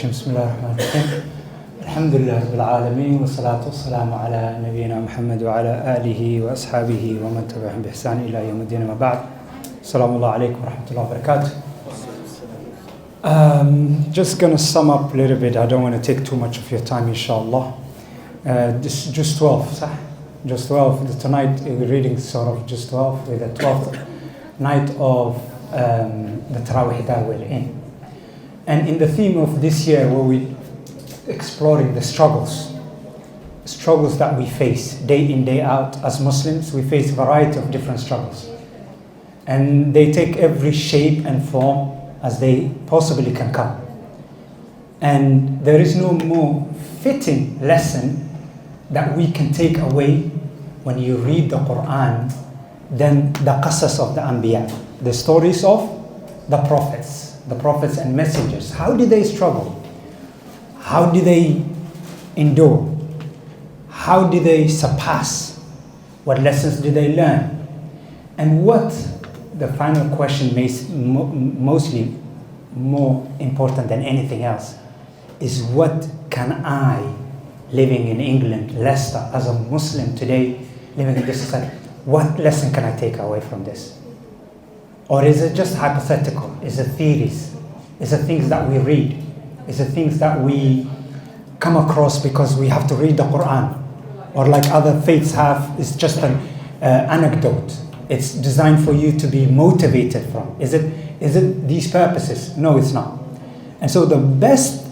الرجيم بسم الله الرحمن الرحيم الحمد لله رب العالمين والصلاة والسلام على نبينا محمد وعلى آله وأصحابه ومن تبعهم بإحسان إلى يوم الدين. ما بعد. السلام عليكم ورحمة الله وبركاته. Just going to sum up a little bit. I don't want to take too much of your time, inshallah. This just 12, صح? Just 12. Tonight we're reading sort of just 12 with the 12th night of the Tarawih that we're in. And in the theme of this year, where we're exploring the struggles that we face day in, day out as Muslims, we face a variety of different struggles. And they take every shape and form as they possibly can come. And there is no more fitting lesson that we can take away when you read the Qur'an than the qasas of the Anbiya, the stories of the prophets and messengers. How did they struggle? How did they endure? How did they surpass? What lessons did they learn? And what, the final question, mostly more important than anything else, is what can I, living in England, Leicester, as a Muslim today, living in this society, what lesson can I take away from this? Or is it just hypothetical? Is it theories? Is it things that we read? Is it things that we come across because we have to read the Qur'an? Or like other faiths have, it's just an anecdote. It's designed for you to be motivated from. Is it these purposes? No, it's not. And so the best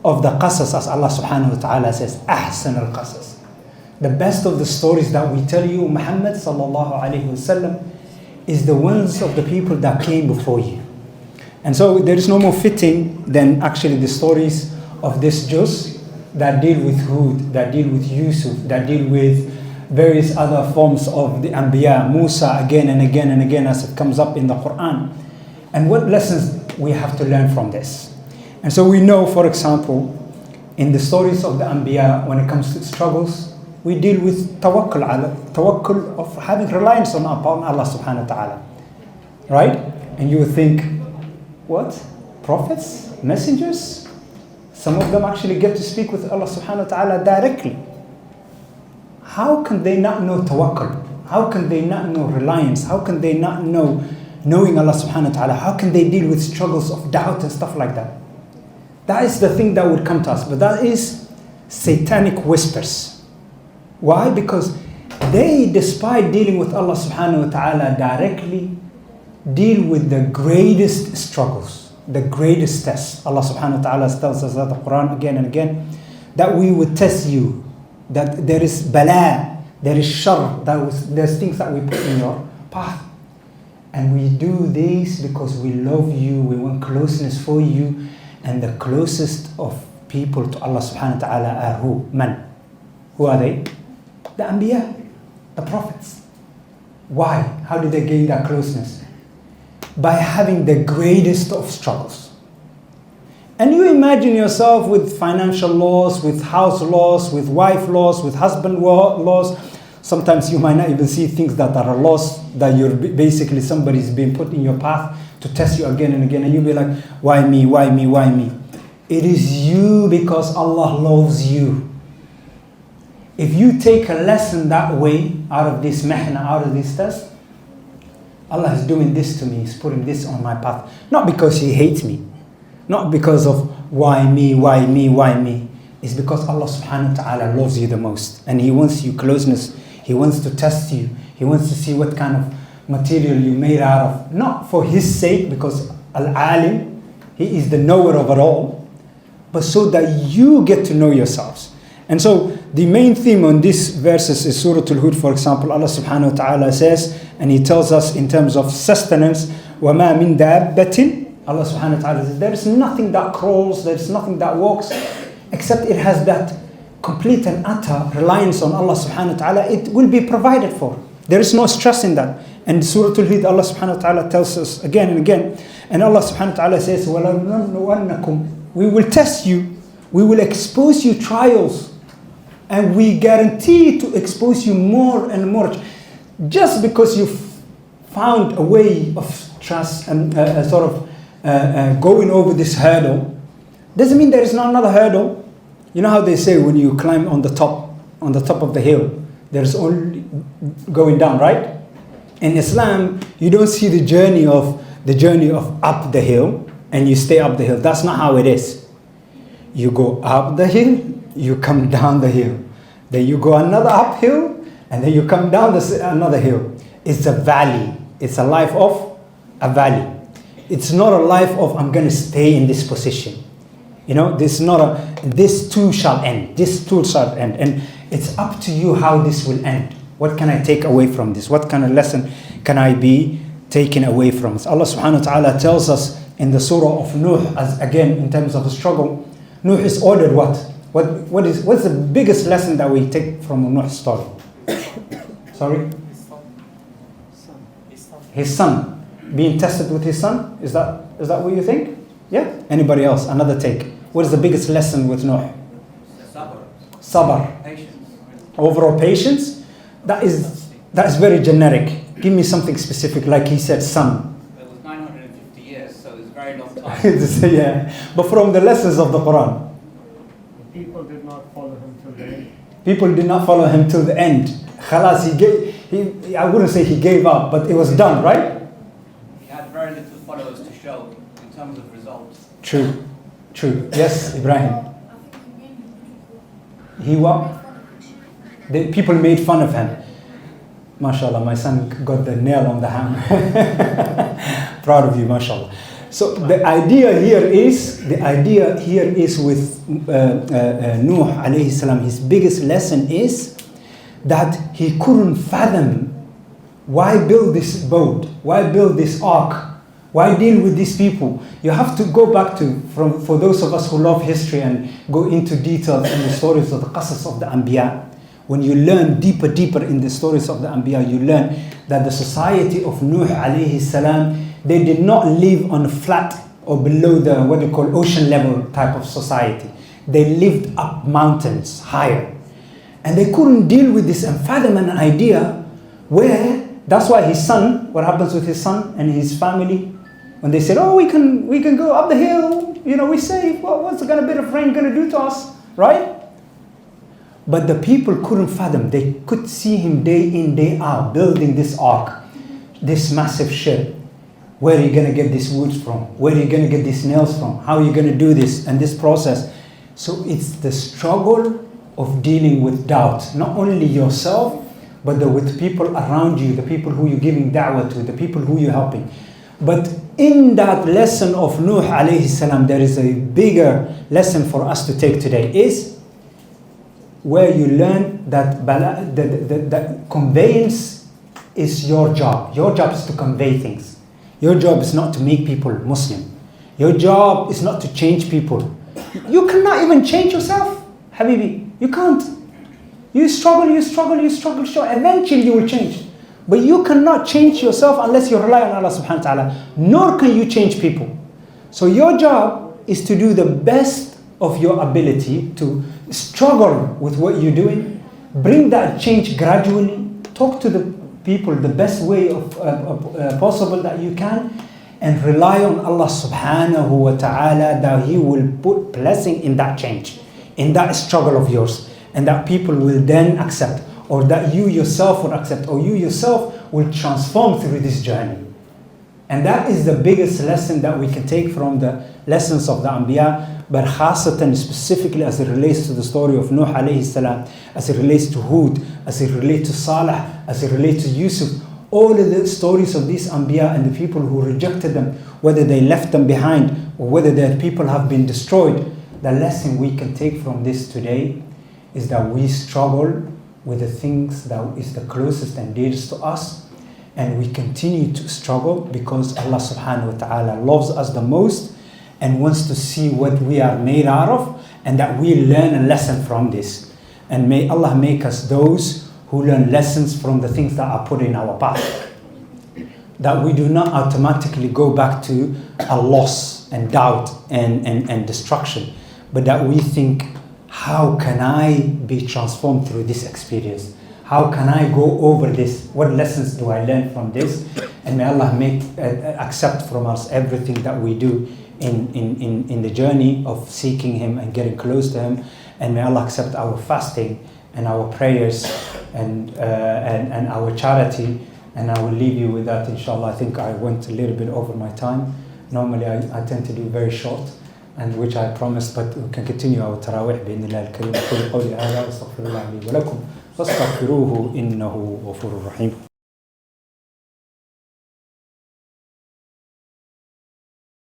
of the qasas, as Allah subhanahu wa ta'ala says, ahsan al-qasas. The best of the stories that we tell you, Muhammad sallallahu alayhi wa sallam, is the ones of the people that came before you. And so there is no more fitting than actually the stories of these Jews that deal with Hud, that deal with Yusuf, that deal with various other forms of the Anbiya, Musa, again and again and again, as it comes up in the Qur'an. And what lessons we have to learn from this. And so we know, for example, in the stories of the Anbiya, when it comes to struggles, we deal with tawakkul of having reliance upon Allah subhanahu wa ta'ala. Right? And you would think, what? Prophets? Messengers? Some of them actually get to speak with Allah subhanahu wa ta'ala directly. How can they not know tawakkul? How can they not know reliance? How can they not know knowing Allah subhanahu wa ta'ala? How can they deal with struggles of doubt and stuff like that? That is the thing that would come to us. But that is satanic whispers. Why? Because they, despite dealing with Allah subhanahu wa ta'ala directly, deal with the greatest struggles, the greatest tests. Allah subhanahu wa ta'ala tells us that the Qur'an again and again, that we would test you, that there is bala, there is shar, there's things that we put in your path. And we do this because we love you, we want closeness for you, and the closest of people to Allah subhanahu wa ta'ala are who? Man. Who are they? The Anbiya, the prophets. Why? How did they gain that closeness? By having the greatest of struggles. And you imagine yourself with financial loss, with house loss, with wife loss, with husband loss. Sometimes you might not even see things that are lost, that you're basically somebody's been put in your path to test you again and again. And you'll be like, why me, why me, why me? It is you because Allah loves you. If you take a lesson that way, out of this mehna, out of this test, Allah is doing this to me, He's putting this on my path. Not because He hates me, not because of why me, why me, why me. It's because Allah subhanahu wa ta'ala loves you the most. And He wants you closeness. He wants to test you. He wants to see what kind of material you made out of. Not for His sake, because Al-Alim, He is the knower of it all, but so that you get to know yourselves. And so the main theme on these verses is Surah Al-Hud, for example. Allah subhanahu wa ta'ala says, and He tells us in terms of sustenance, وَمَا مِن دَابَّةٍ. Allah subhanahu wa ta'ala says, there is nothing that crawls, there is nothing that walks, except it has that complete and utter reliance on Allah subhanahu wa ta'ala. It will be provided for. There is no stress in that. And Surah Al-Hud, Allah subhanahu wa ta'ala tells us again and again. And Allah subhanahu wa ta'ala says, وَلَنَبْلُوَنَّكُمْ. We will test you. We will expose you trials. And we guarantee to expose you more and more. Just because you've found a way of trust and going over this hurdle, Doesn't mean there is not another hurdle. You know how they say when you climb on the top of the hill, there's only going down, right? In Islam, you don't see the journey of up the hill and you stay up the hill. That's not how it is. You go up the hill, you come down the hill. Then you go another uphill, and then you come down another hill. It's a valley. It's a life of a valley. It's not a life of I'm going to stay in this position. You know, this too shall end. This too shall end. And it's up to you how this will end. What can I take away from this? What kind of lesson can I be taken away from this? Allah subhanahu wa ta'ala tells us in the surah of Nuh, as again in terms of the struggle, Nuh is ordered what? What's the biggest lesson that we take from Nuh's story? Sorry? His son. Being tested with his son? Is that what you think? Yeah? Anybody else? Another take. What is the biggest lesson with Nuh? Sabr. Patience. Overall patience? That is very generic. Give me something specific, like he said, son. It was 950 years, so it was a very long time. Yeah. But from the lessons of the Qur'an. People did not follow him till the end. People did not follow him till the end. Khalas, I wouldn't say he gave up, but it was done, right? He had very little followers to show in terms of results. True. Yes, Ibrahim. He what? The people made fun of him. MashaAllah, my son got the nail on the hammer. Proud of you, MashaAllah. So the idea here is with Nuh alayhi salam, his biggest lesson is that he couldn't fathom why build this boat, why build this ark, why deal with these people. You have to go back for those of us who love history and go into details in the stories of the qasas of the Anbiya. When you learn deeper in the stories of the Anbiya, you learn that the society of Nuh alayhi salam, they did not live on a flat or below the ocean level type of society. They lived up mountains higher. And they couldn't deal with this and fathom an idea where, that's why his son, what happens with his son and his family, when they said, oh, we can go up the hill, we're safe, well, what's a bit of rain going to do to us, right? But the people couldn't fathom. They could see him day in, day out, building this ark, this massive ship. Where are you going to get these woods from? Where are you going to get these nails from? How are you going to do this and this process? So it's the struggle of dealing with doubt. Not only yourself, but with people around you, the people who you're giving da'wah to, the people who you're helping. But in that lesson of Nuh alayhi salam, there is a bigger lesson for us to take today, is where you learn that conveyance is your job. Your job is to convey things. Your job is not to make people Muslim. Your job is not to change people. You cannot even change yourself, Habibi. You can't. You struggle. Eventually you will change. But you cannot change yourself unless you rely on Allah subhanahu wa ta'ala. Nor can you change people. So your job is to do the best of your ability to struggle with what you're doing, bring that change gradually, talk to the people the best way of possible that you can, and rely on Allah subhanahu wa ta'ala that He will put blessing in that change, in that struggle of yours, and that people will then accept, or that you yourself will accept, or you yourself will transform through this journey. And that is the biggest lesson that we can take from the lessons of the Anbiya, but khasatan specifically as it relates to the story of Nuh alayhi salam, as it relates to Hud, as it relates to Salih, as it relates to Yusuf. All of the stories of these Anbiya and the people who rejected them, whether they left them behind or whether their people have been destroyed, the lesson we can take from this today is that we struggle with the things that is the closest and dearest to us, and we continue to struggle because Allah subhanahu wa ta'ala loves us the most and wants to see what we are made out of, and that we learn a lesson from this. And may Allah make us those who learn lessons from the things that are put in our path. That we do not automatically go back to a loss and doubt and destruction, but that we think, how can I be transformed through this experience? How can I go over this? What lessons do I learn from this? and may Allah accept from us everything that we do in the journey of seeking Him and getting close to Him, and may Allah accept our fasting and our prayers and our charity. And I will leave you with that, inshallah. I think I went a little bit over my time. Normally I tend to do very short, and which I promised, but we can continue our tarawih بإذن الله الكريم. أقول قولي هذا وأستغفر الله لي ولكم فاستغفروه إنه غفور رحيم.